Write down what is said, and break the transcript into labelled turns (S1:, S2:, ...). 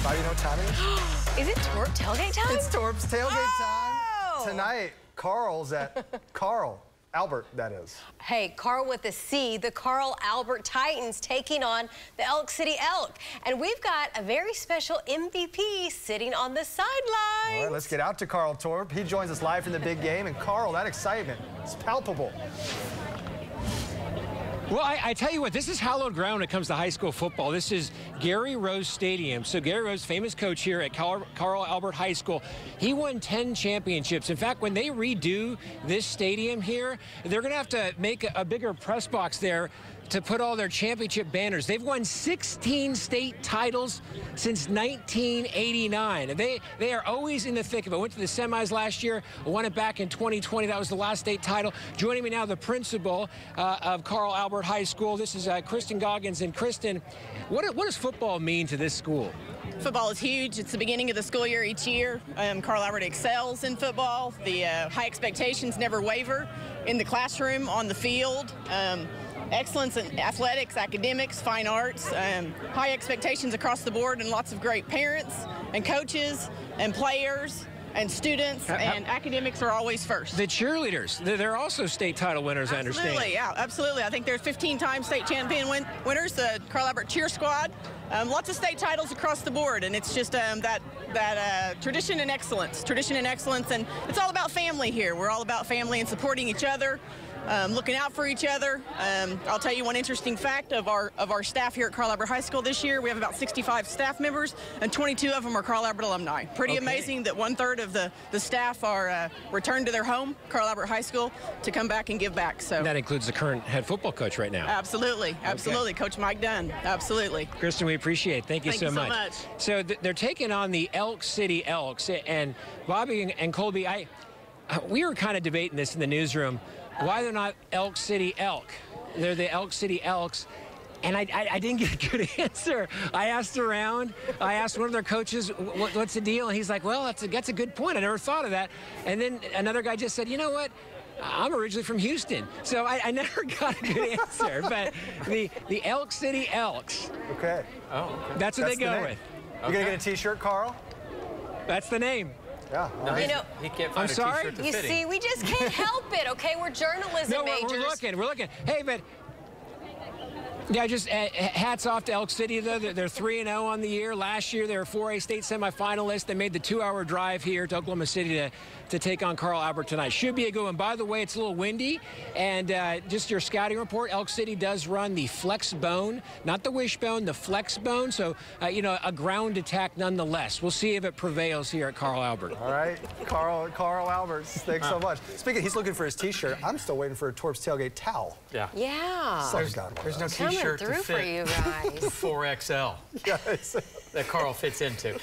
S1: Bobby, you know what time it is?
S2: Is it Torp tailgate time?
S1: It's Torp's tailgate time. Tonight, Karl's at Karl Albert, that is.
S2: Hey, Karl with a C, the Karl Albert Titans taking on the Elk City Elk. And we've got a very special MVP sitting on the sidelines.
S1: All right, let's get out to Karl Torp. He joins us live from the big game. And Karl, that excitement is palpable.
S3: Well, I tell you what, this is hallowed ground when it comes to high school football. This is Gary Rose Stadium. So Gary Rose, famous coach here at Karl Albert High School, he won 10 championships. In fact, when they redo this stadium here, they're going to have to make a bigger press box there to put all their championship banners. They've won 16 state titles since 1989. They are always in the thick of it. Went to the semis last year, won it back in 2020. That was the last state title. Joining me now, the principal of Karl Albert High School. This is Kristen Goggins. And Kristen, what does football mean to this school?
S4: Football is huge. It's the beginning of the school year each year. Karl Albert excels in football. The high expectations never waver in the classroom, on the field. Excellence in athletics, academics, fine arts, high expectations across the board, and lots of great parents and coaches and players and students, and academics are always first.
S3: The cheerleaders, they're also state title winners, I understand.
S4: Absolutely, yeah, absolutely. I think they're 15-time state champion winners, the Karl Albert cheer squad. Lots of state titles across the board, and it's just that tradition and excellence, and it's all about family here. We're all about family and supporting each other. Looking out for each other. I'll tell you one interesting fact of our staff here at Karl Albert High School this year. We have about 65 staff members, and 22 of them are Karl Albert alumni. Pretty amazing that 1/3 of the staff are returned to their home, Karl Albert High School, to come back and give back. So
S3: that includes the current head football coach right now.
S4: Absolutely, absolutely. Coach Mike Dunn, absolutely.
S3: Kristen, we appreciate it. Thank you so much. So they're taking on the Elk City Elks, and Bobby and Colby, we were kind of debating this in the newsroom. Why they're not Elk City Elk? They're the Elk City Elks. And I didn't get a good answer. I asked around. I asked one of their coaches, what's the deal? And he's like, well, that's a good point. I never thought of that. And then another guy just said, you know what? I'm originally from Houston. So I never got a good answer. But the Elk City Elks.
S1: Okay.
S3: Oh, okay. That's what they go with.
S1: You gonna get a T-shirt, Karl?
S3: That's the name.
S1: Yeah.
S5: No,
S2: you know,
S5: he can't find
S3: a T-shirt
S5: to fit
S2: you see, we just can't help it, okay? We're journalism majors.
S3: We're looking. Hey, but yeah, just hats off to Elk City, though. They're 3-0 on the year. Last year, they were 4A state semifinalists. They made the 2-hour drive here to Oklahoma City to take on Karl Albert tonight. Should be a good one. By the way, it's a little windy. And just your scouting report, Elk City does run the flex bone, not the wishbone, the flex bone. So, you know, a ground attack nonetheless. We'll see if it prevails here at Karl Albert.
S1: All right, Karl Albert, thanks so much. Speaking, he's looking for his T-shirt. I'm still waiting for a Torp's tailgate towel.
S5: Yeah.
S2: There's
S5: no T-shirt
S2: through
S5: to fit
S2: for you guys.
S5: the 4XL that Karl fits into.